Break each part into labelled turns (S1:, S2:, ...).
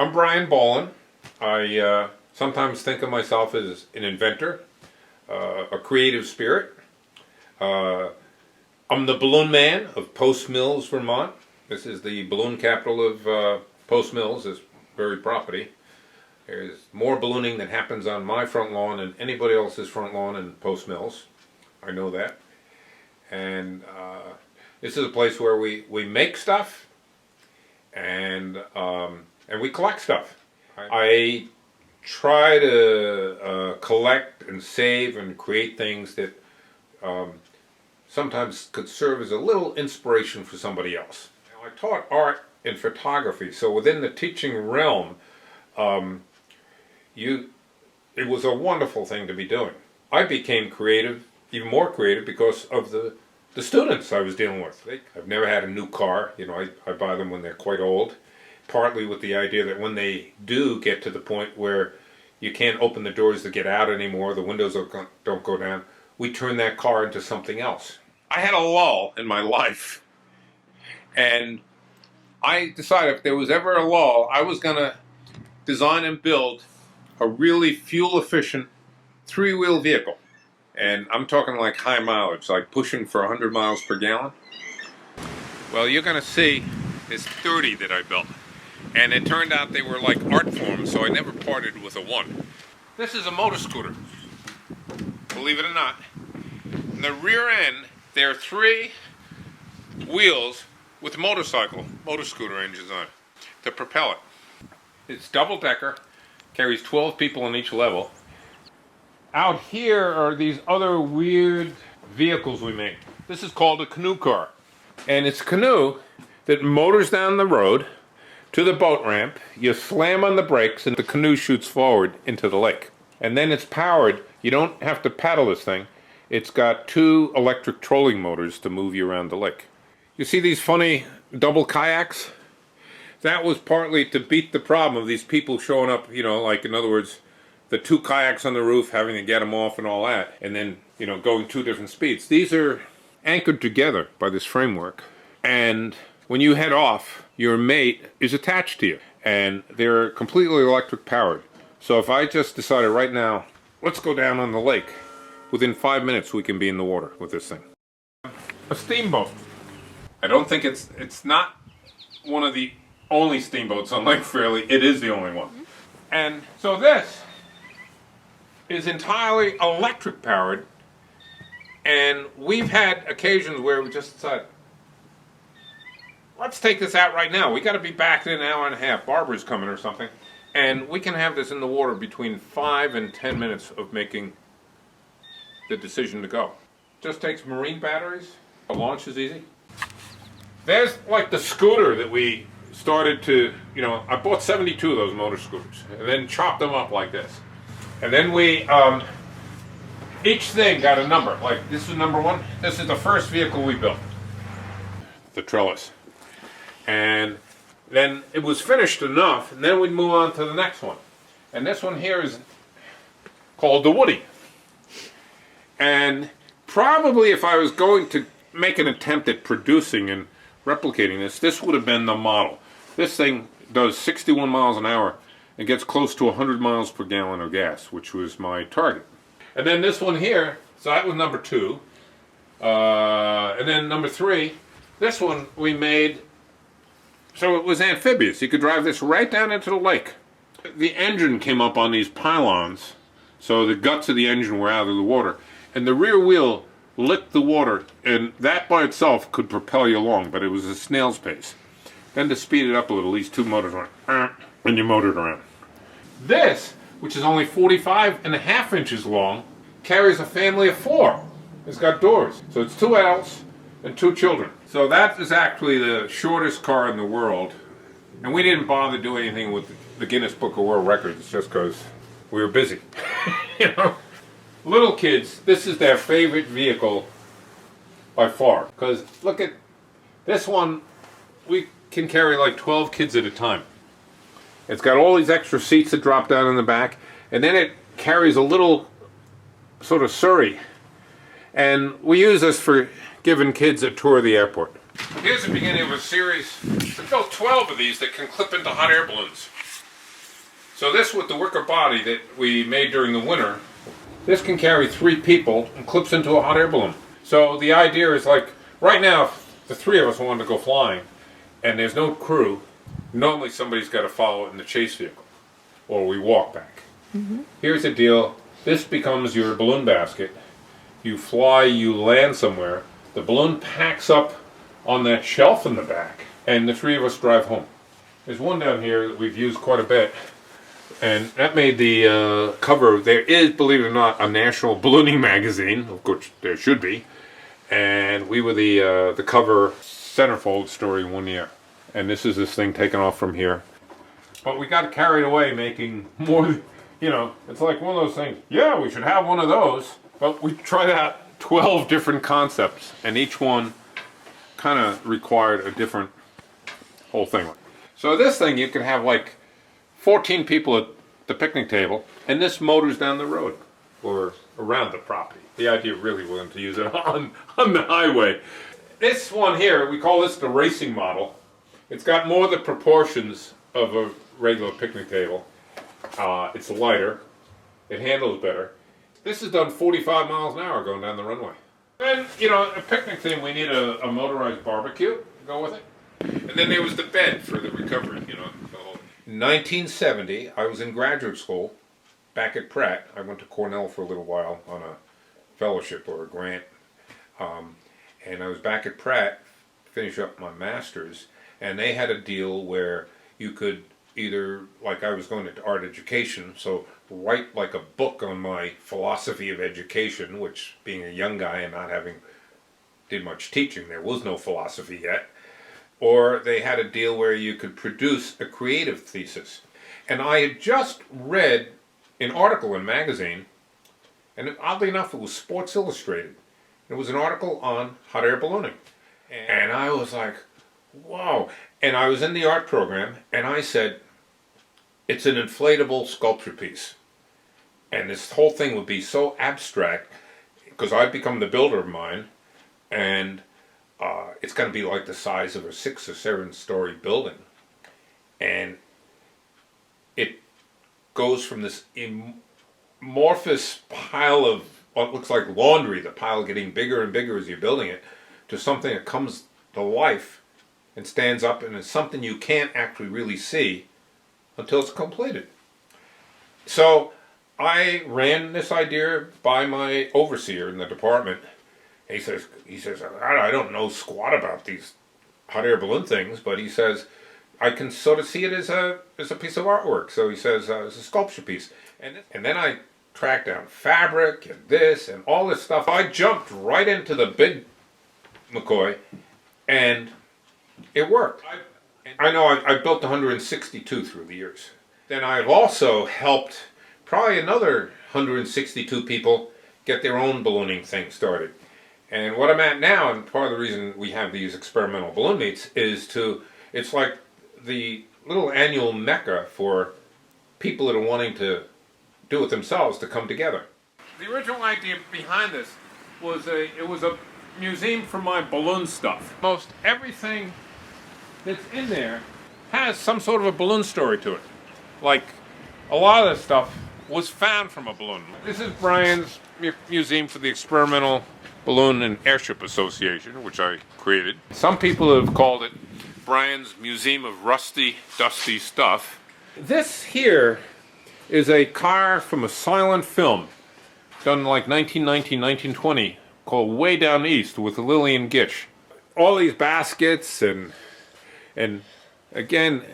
S1: I'm Brian Boland. I sometimes think of myself as an inventor, a creative spirit. I'm the balloon man of Post Mills, Vermont. This is the balloon capital of Post Mills, this very property. There's more ballooning that happens on my front lawn than anybody else's front lawn in Post Mills. I know that. And this is a place where we make stuff and we collect stuff. I try to collect and save and create things that sometimes could serve as a little inspiration for somebody else. Now, I taught art and photography, so within the teaching realm, it was a wonderful thing to be doing. I became creative, even more creative, because of the students I was dealing with. I've never had a new car. You know, I buy them when they're quite old, partly with the idea that when they do get to the point where you can't open the doors to get out anymore, the windows don't go down, we turn that car into something else. I had a lull in my life, and I decided if there was ever a lull, I was going to design and build a really fuel-efficient three-wheel vehicle. And I'm talking like high mileage, like pushing for 100 miles per gallon. Well, you're going to see this 30 that I built. And it turned out they were like art forms, so I never parted with a one. This is a motor scooter, believe it or not. In the rear end, there are 3 wheels with motor scooter engines on it to propel it. It's double-decker, carries 12 people on each level. Out here are these other weird vehicles we make. This is called a canoe car. And it's a canoe that motors down the road to the boat ramp. You slam on the brakes and the canoe shoots forward into the lake. And then it's powered. You don't have to paddle this thing. It's got 2 electric trolling motors to move you around the lake. You see these funny double kayaks? That was partly to beat the problem of these people showing up, you know, like in other words, the 2 kayaks on the roof, having to get them off and all that, and then, you know, going 2 different speeds. These are anchored together by this framework, and when you head off, your mate is attached to you, and they're completely electric powered. So if I just decided right now, let's go down on the lake, within 5 minutes we can be in the water with this thing. A steamboat. I don't think it's not one of the only steamboats on Lake Fairley. It is the only one. And so this is entirely electric powered, and we've had occasions where we just decided, let's take this out right now. We got to be back in an hour and a half. Barbara's coming or something, and we can have this in the water between 5 and 10 minutes of making the decision to go. Just takes marine batteries. The launch is easy. There's like the scooter that we started to, you know, I bought 72 of those motor scooters and then chopped them up like this. And then we, each thing got a number. Like this is number 1. This is the first vehicle we built. The trellis. And then it was finished enough, and then we'd move on to the next one. And this one here is called the Woody. And probably if I was going to make an attempt at producing and replicating this would have been the model. This thing does 61 miles an hour and gets close to 100 miles per gallon of gas, which was my target. And then this one here, so that was number 2. And then number 3, this one we made, so it was amphibious. You could drive this right down into the lake. The engine came up on these pylons, so the guts of the engine were out of the water. And the rear wheel licked the water, and that by itself could propel you along, but it was a snail's pace. Then to speed it up a little, these 2 motors went, and you motored around. This, which is only 45.5 inches long, carries a family of 4. It's got doors. So it's 2 adults and 2 children. So that is actually the shortest car in the world. And we didn't bother to do anything with the Guinness Book of World Records just because we were busy. You know? Little kids, this is their favorite vehicle by far. Because look at this one, we can carry like 12 kids at a time. It's got all these extra seats that drop down in the back, and then it carries a little sort of surrey. And we use this for giving kids a tour of the airport. Here's the beginning of a series. We built 12 of these that can clip into hot air balloons. So this with the wicker body that we made during the winter, this can carry 3 people and clips into a hot air balloon. So the idea is like, right now, if the 3 of us wanted to go flying and there's no crew, normally somebody's got to follow it in the chase vehicle, or we walk back. Here's the deal. This becomes your balloon basket. You fly, you land somewhere, the balloon packs up on that shelf in the back, and the 3 of us drive home. There's one down here that we've used quite a bit, and that made the cover. There is, believe it or not, a national ballooning magazine, of which there should be, and we were the cover centerfold story one year. And this is this thing taken off from here. But we got carried away making more, it's like one of those things, yeah, we should have one of those. But we tried out 12 different concepts, and each one kind of required a different whole thing. So this thing, you can have like 14 people at the picnic table, and this motors down the road or around the property. The idea really wasn't to use it on the highway. This one here, we call this the racing model. It's got more the proportions of a regular picnic table. It's lighter. It handles better. This is done 45 miles an hour going down the runway. And, a picnic thing, we need a motorized barbecue to go with it. And then there was the bed for the recovery, In 1970, I was in graduate school back at Pratt. I went to Cornell for a little while on a fellowship or a grant. And I was back at Pratt, finish up my master's, and they had a deal where you could either, like I was going into art education, so write like a book on my philosophy of education, which being a young guy and not having did much teaching, there was no philosophy yet. Or they had a deal where you could produce a creative thesis. And I had just read an article in a magazine, and oddly enough it was Sports Illustrated. It was an article on hot air ballooning. And I was like, wow. And I was in the art program, and I said, it's an inflatable sculpture piece. And this whole thing would be so abstract, because I'd become the builder of mine, and it's going to be like the size of a 6 or 7 story building. And it goes from this amorphous pile of what looks like laundry, the pile getting bigger and bigger as you're building it, to something that comes to life and stands up, and it's something you can't actually really see until it's completed. So I ran this idea by my overseer in the department. He says, I don't know squat about these hot air balloon things, but he says, I can sort of see it as a piece of artwork. So he says, it's a sculpture piece. And then I tracked down fabric and this and all this stuff. I jumped right into the big McCoy, and it worked. I know I built 162 through the years. Then I've also helped probably another 162 people get their own ballooning thing started. And what I'm at now, and part of the reason we have these experimental balloon meets, is it's like the little annual mecca for people that are wanting to do it themselves to come together. The original idea behind this was it was a museum for my balloon stuff. Most everything that's in there has some sort of a balloon story to it. Like, a lot of this stuff was found from a balloon. This is Brian's museum for the Experimental Balloon and Airship Association, which I created. Some people have called it Brian's Museum of Rusty, Dusty Stuff. This here is a car from a silent film done like 1919, 1920, called Way Down East with Lillian Gish. All these baskets and again,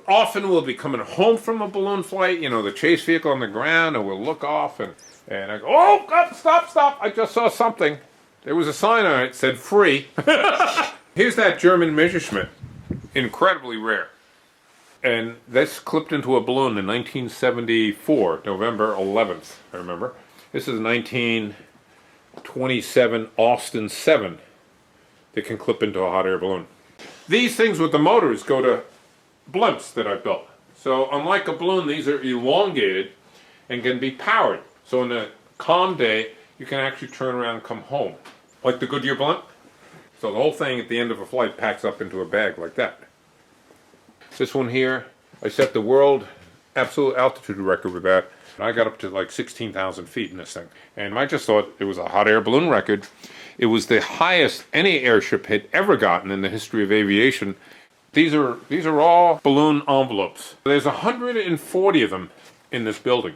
S1: often we'll be coming home from a balloon flight, the chase vehicle on the ground, and we'll look off and I go, oh, God, stop, I just saw something. There was a sign on it that said free. Here's that German Messerschmitt, incredibly rare. And this clipped into a balloon in 1974, November 11th, I remember. This is 1927 Austin 7 that can clip into a hot air balloon. These things with the motors go to blimps that I built. So unlike a balloon, these are elongated and can be powered. So in a calm day, you can actually turn around and come home. Like the Goodyear blimp. So the whole thing at the end of a flight packs up into a bag like that. This one here, I set the world absolute altitude record with that. I got up to like 16,000 feet in this thing. And I just thought it was a hot air balloon record. It was the highest any airship had ever gotten in the history of aviation. These are all balloon envelopes. There's 140 of them in this building.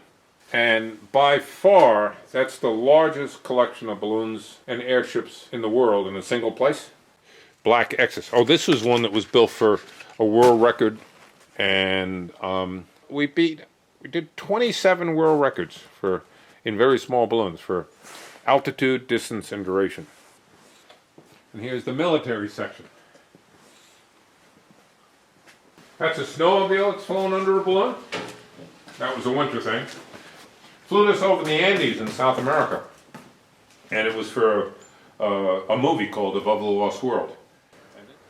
S1: And by far, that's the largest collection of balloons and airships in the world in a single place. Black X's. Oh, this was one that was built for a world record. And we did 27 world records in very small balloons for altitude, distance, and duration. And here's the military section. That's a snowmobile that's flown under a balloon. That was a winter thing. Flew this over the Andes in South America. And it was for a movie called Above the Lost World.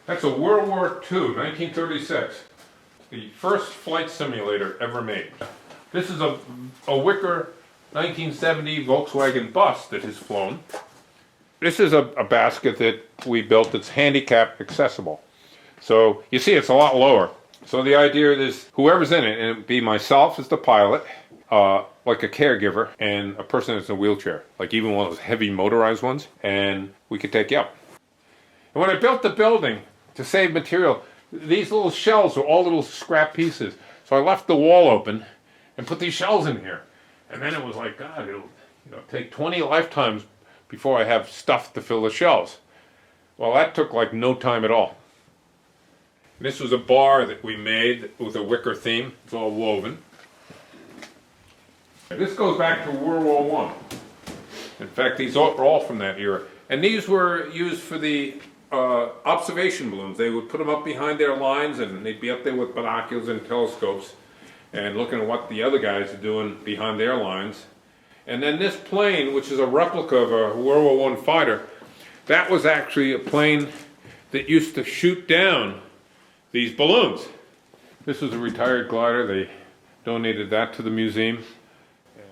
S1: That's a World War II, 1936. The first flight simulator ever made. This is a Wicker 1970 Volkswagen bus that has flown. This is a basket that we built that's handicap accessible. So you see it's a lot lower. So the idea is whoever's in it, and it'd be myself as the pilot, like a caregiver, and a person that's in a wheelchair, like even one of those heavy motorized ones, and we could take you up. And when I built the building, to save material, these little shells were all little scrap pieces. So I left the wall open and put these shells in here. And then it was like, God, it'll take 20 lifetimes before I have stuff to fill the shells. Well, that took like no time at all. This was a bar that we made with a wicker theme. It's all woven. This goes back to World War I. In fact, these are all from that era. And these were used for the observation balloons. They would put them up behind their lines, and they'd be up there with binoculars and telescopes and looking at what the other guys are doing behind their lines. And then this plane, which is a replica of a World War I fighter, that was actually a plane that used to shoot down these balloons. This was a retired glider. They donated that to the museum.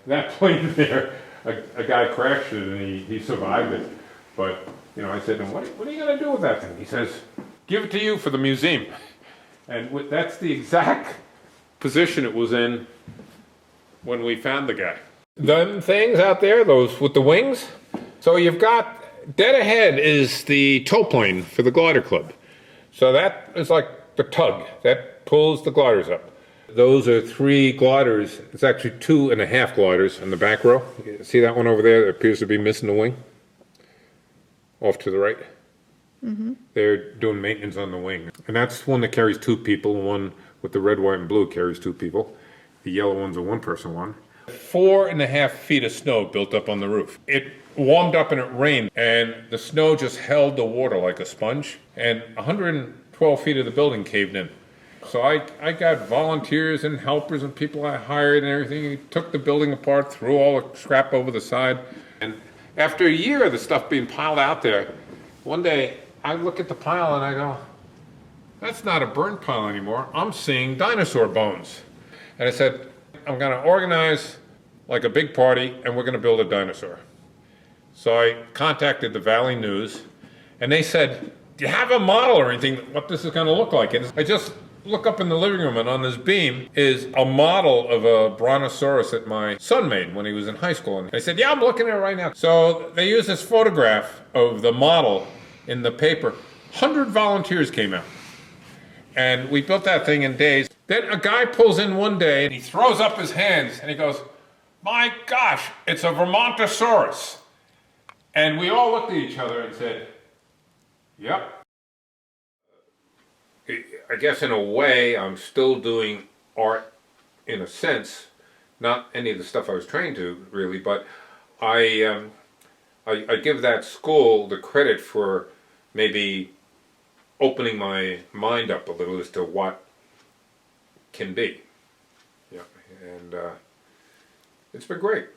S1: That plane there, a guy crashed it and he survived it. But, I said, what are you going to do with that thing? He says, give it to you for the museum. And that's the exact position it was in when we found the guy. Them things out there, those with the wings. So you've got, dead ahead is the tow plane for the glider club. So that is like the tug that pulls the gliders up. Those are 3 gliders. It's actually 2.5 gliders in the back row. See that one over there that appears to be missing the wing? Off to the right. Mm-hmm. They're doing maintenance on the wing. And that's one that carries 2 people. The one with the red, white, and blue carries 2 people. The yellow one's a 1-person one. 4.5 feet of snow built up on the roof. It warmed up and it rained, and the snow just held the water like a sponge, and 112 feet of the building caved in. So I got volunteers and helpers and people I hired and everything. He took the building apart, threw all the scrap over the side. And after a year of the stuff being piled out there, one day I look at the pile and I go, that's not a burn pile anymore. I'm seeing dinosaur bones. And I said, I'm going to organize like a big party and we're going to build a dinosaur. So I contacted the Valley News and they said, do you have a model or anything what this is going to look like? And I just look up in the living room, and on this beam is a model of a brontosaurus that my son made when he was in high school. And I said, yeah, I'm looking at it right now. So they used this photograph of the model in the paper. 100 volunteers came out. And we built that thing in days. Then a guy pulls in one day, and he throws up his hands, and he goes, my gosh, it's a Vermontosaurus. And we all looked at each other and said, yep. I guess in a way, I'm still doing art in a sense, not any of the stuff I was trained to really, but I give that school the credit for maybe opening my mind up a little as to what can be. Yeah, and it's been great.